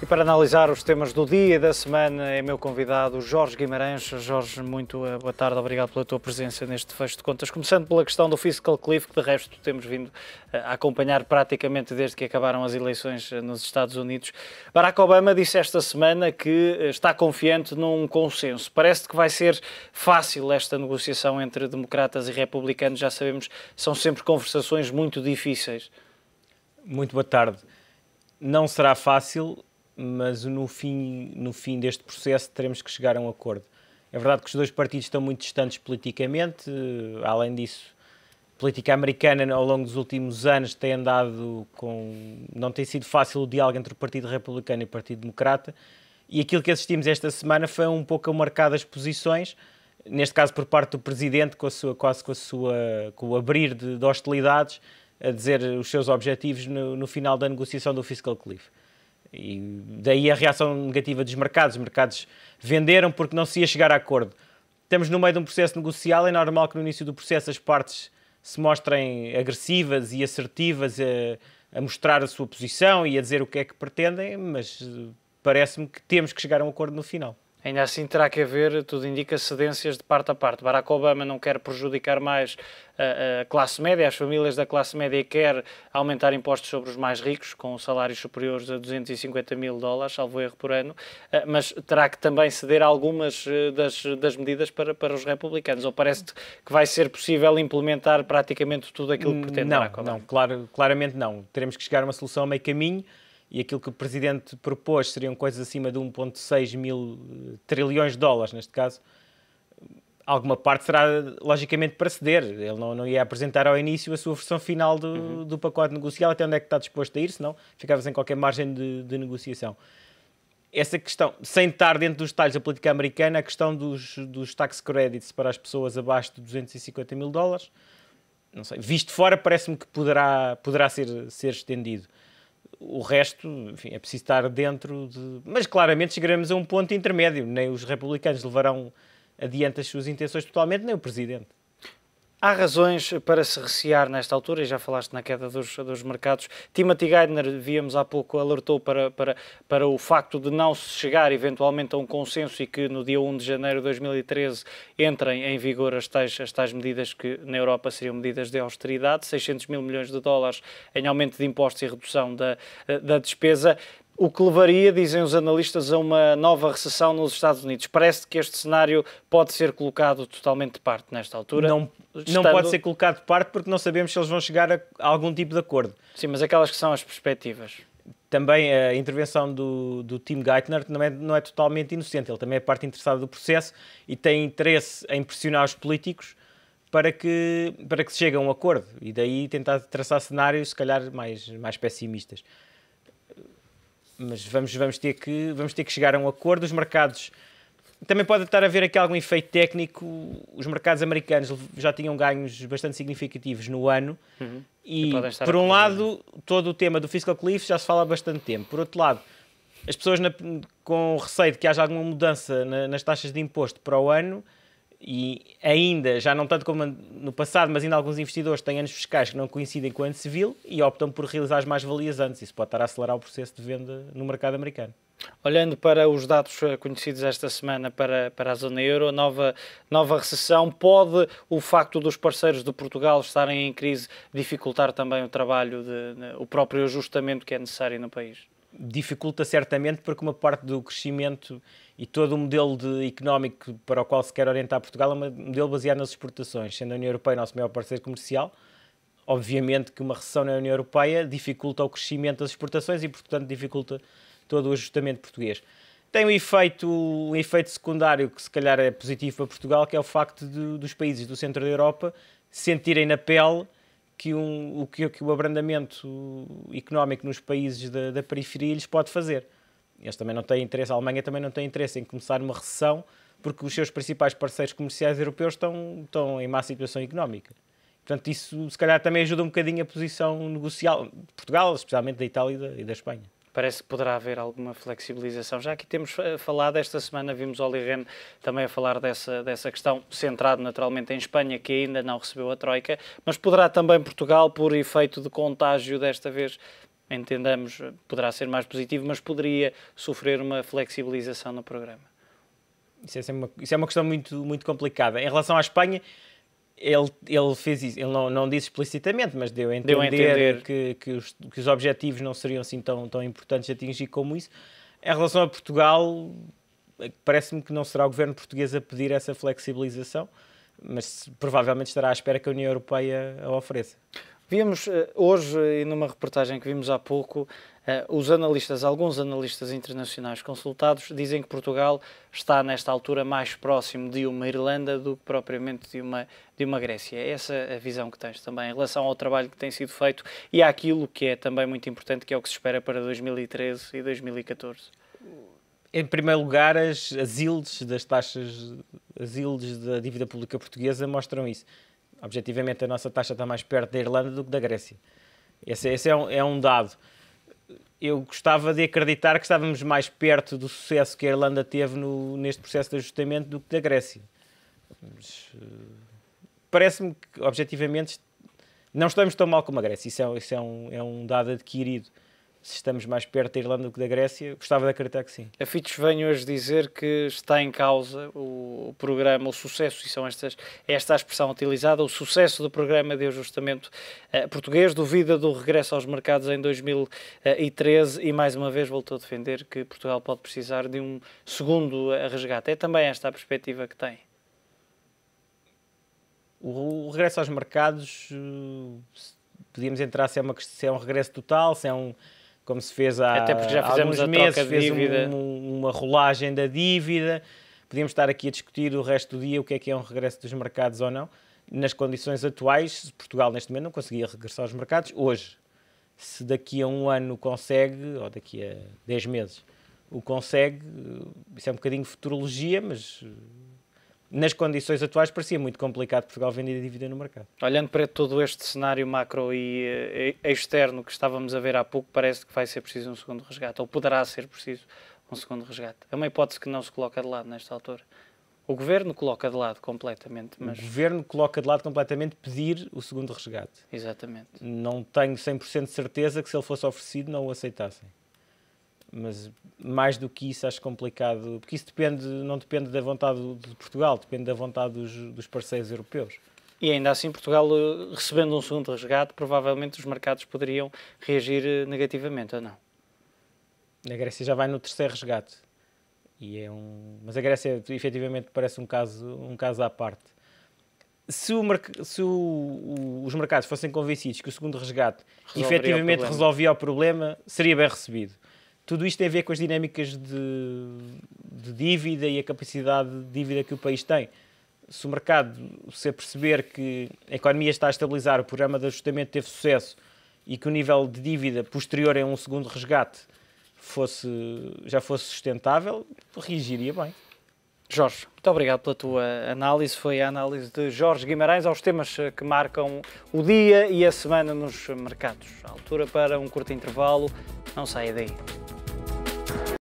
E para analisar os temas do dia e da semana é meu convidado Jorge Guimarães. Jorge, muito boa tarde, obrigado pela tua presença neste fecho de contas. Começando pela questão do Fiscal Cliff, que de resto temos vindo a acompanhar praticamente desde que acabaram as eleições nos Estados Unidos. Barack Obama disse esta semana que está confiante num consenso. Parece que vai ser fácil esta negociação entre democratas e republicanos. Já sabemos, são sempre conversações muito difíceis. Muito boa tarde. Não será fácil, mas no fim deste processo teremos que chegar a um acordo. É verdade que os dois partidos estão muito distantes politicamente, além disso, a política americana ao longo dos últimos anos tem andado não tem sido fácil o diálogo entre o Partido Republicano e o Partido Democrata, e aquilo que assistimos esta semana foi um pouco a marcar das posições, neste caso por parte do Presidente, com o abrir de hostilidades, a dizer os seus objetivos no final da negociação do Fiscal Cliff. E daí a reação negativa dos mercados. Os mercados venderam porque não se ia chegar a acordo. Estamos no meio de um processo negocial, é normal que no início do processo as partes se mostrem agressivas e assertivas a mostrar a sua posição e a dizer o que é que pretendem, mas parece-me que temos que chegar a um acordo no final. Ainda assim terá que haver, tudo indica, cedências de parte a parte. Barack Obama não quer prejudicar mais a classe média, as famílias da classe média, e quer aumentar impostos sobre os mais ricos, com salários superiores a $250 mil, salvo erro, por ano, mas terá que também ceder algumas das medidas para os republicanos. Ou parece-te que vai ser possível implementar praticamente tudo aquilo que pretende Barack Obama? Não, claramente não. Teremos que chegar a uma solução a meio caminho. E aquilo que o Presidente propôs seriam coisas acima de 1,6 mil trilhões de dólares, neste caso. Alguma parte será, logicamente, para ceder. Ele não ia apresentar ao início a sua versão final do pacote negocial, até onde é que está disposto a ir, senão ficava sem qualquer margem de negociação. Essa questão, sem estar dentro dos detalhes da política americana, a questão dos tax credits para as pessoas abaixo de 250 mil dólares, não sei, visto fora, parece-me que poderá ser estendido. O resto, enfim, é preciso estar dentro de... Mas claramente chegaremos a um ponto intermédio. Nem os republicanos levarão adiante as suas intenções totalmente, nem o Presidente. Há razões para se recear nesta altura, e já falaste na queda dos mercados. Timothy Geithner, víamos há pouco, alertou para o facto de não se chegar eventualmente a um consenso e que no dia 1 de janeiro de 2013 entrem em vigor as tais medidas que na Europa seriam medidas de austeridade, 600 mil milhões de dólares em aumento de impostos e redução da despesa. O que levaria, dizem os analistas, a uma nova recessão nos Estados Unidos. Parece que este cenário pode ser colocado totalmente de parte nesta altura. Não pode ser colocado de parte porque não sabemos se eles vão chegar a algum tipo de acordo. Sim, mas aquelas que são as perspectivas. Também a intervenção do Tim Geithner não é totalmente inocente. Ele também é parte interessada do processo e tem interesse em pressionar os políticos para que se chegue a um acordo. E daí tentar traçar cenários, se calhar, mais pessimistas. Mas vamos ter que chegar a um acordo. Os mercados... Também pode estar a haver aqui algum efeito técnico. Os mercados americanos já tinham ganhos bastante significativos no ano. E por um lado, todo o tema do Fiscal Cliff já se fala há bastante tempo. Por outro lado, as pessoas com receio de que haja alguma mudança nas taxas de imposto para o ano, e ainda, já não tanto como no passado, mas ainda alguns investidores têm anos fiscais que não coincidem com o ano civil e optam por realizar as mais-valias antes. Isso pode estar a acelerar o processo de venda no mercado americano. Olhando para os dados conhecidos esta semana para a zona euro, nova recessão, pode o facto dos parceiros de Portugal estarem em crise dificultar também o trabalho, o próprio ajustamento que é necessário no país? Dificulta certamente porque uma parte do crescimento e todo o modelo económico para o qual se quer orientar Portugal é um modelo baseado nas exportações, sendo a União Europeia nosso maior parceiro comercial. Obviamente que uma recessão na União Europeia dificulta o crescimento das exportações e, portanto, dificulta todo o ajustamento português. Tem um efeito secundário que se calhar é positivo para Portugal, que é o facto dos países do centro da Europa sentirem na pele que o abrandamento económico nos países da periferia lhes pode fazer. Eles também não têm interesse, a Alemanha também não tem interesse em começar uma recessão porque os seus principais parceiros comerciais europeus estão em má situação económica. Portanto, isso se calhar também ajuda um bocadinho a posição negocial de Portugal, especialmente da Itália e da Espanha. Parece que poderá haver alguma flexibilização. Já aqui temos falado, esta semana vimos Olli Rehn também a falar dessa questão, centrado naturalmente em Espanha, que ainda não recebeu a Troika, mas poderá também Portugal, por efeito de contágio desta vez, entendamos, poderá ser mais positivo, mas poderia sofrer uma flexibilização no programa. Isso é uma questão muito complicada. Em relação à Espanha, ele fez isso. Ele não disse explicitamente, mas deu a entender que os objetivos não seriam assim tão importantes de atingir como isso. Em relação a Portugal, parece-me que não será o governo português a pedir essa flexibilização, mas provavelmente estará à espera que a União Europeia a ofereça. Víamos hoje, e numa reportagem que vimos há pouco, alguns analistas internacionais consultados dizem que Portugal está nesta altura mais próximo de uma Irlanda do que propriamente de uma Grécia. É essa a visão que tens também em relação ao trabalho que tem sido feito e àquilo que é também muito importante, que é o que se espera para 2013 e 2014? Em primeiro lugar, as yields das taxas, as yields da dívida pública portuguesa mostram isso. Objetivamente, a nossa taxa está mais perto da Irlanda do que da Grécia. Esse é um dado. Eu gostava de acreditar que estávamos mais perto do sucesso que a Irlanda teve neste processo de ajustamento do que da Grécia. Mas, parece-me que, objetivamente, não estamos tão mal como a Grécia. Isso é um dado adquirido. Se estamos mais perto da Irlanda do que da Grécia, gostava de acreditar que sim. A Fitch vem hoje dizer que está em causa o programa, o sucesso, e esta a expressão utilizada, o sucesso do programa de ajustamento português, duvida do regresso aos mercados em 2013 e mais uma vez voltou a defender que Portugal pode precisar de um segundo resgate. É também esta a perspectiva que tem? O regresso aos mercados, podíamos entrar se é um regresso total, se é como se fez há alguns meses, fez uma rolagem da dívida. Podíamos estar aqui a discutir o resto do dia o que é um regresso dos mercados ou não. Nas condições atuais, Portugal neste momento não conseguia regressar aos mercados. Hoje, se daqui a um ano consegue, ou daqui a 10 meses o consegue, isso é um bocadinho futurologia, mas nas condições atuais parecia muito complicado Portugal vender dívida no mercado. Olhando para todo este cenário macro e externo que estávamos a ver há pouco, parece que vai ser preciso um segundo resgate, ou poderá ser preciso um segundo resgate. É uma hipótese que não se coloca de lado nesta altura. O Governo coloca de lado completamente. Mas... O Governo coloca de lado completamente pedir o segundo resgate. Exatamente. Não tenho 100% de certeza que se ele fosse oferecido não o aceitassem. Mas mais do que isso acho complicado, porque isso não depende da vontade de Portugal, depende da vontade dos parceiros europeus. E ainda assim Portugal, recebendo um segundo resgate, provavelmente os mercados poderiam reagir negativamente, ou não? A Grécia já vai no terceiro resgate. Mas a Grécia efetivamente parece um caso à parte. Se os mercados fossem convencidos que o segundo resgate efetivamente resolvia o problema, seria bem recebido. Tudo isto tem a ver com as dinâmicas de dívida e a capacidade de dívida que o país tem. Se o mercado se perceber que a economia está a estabilizar, o programa de ajustamento teve sucesso e que o nível de dívida posterior a um segundo resgate já fosse sustentável, reagiria bem. Jorge, muito obrigado pela tua análise. Foi a análise de Jorge Guimarães aos temas que marcam o dia e a semana nos mercados. A altura para um curto intervalo. Não saia daí.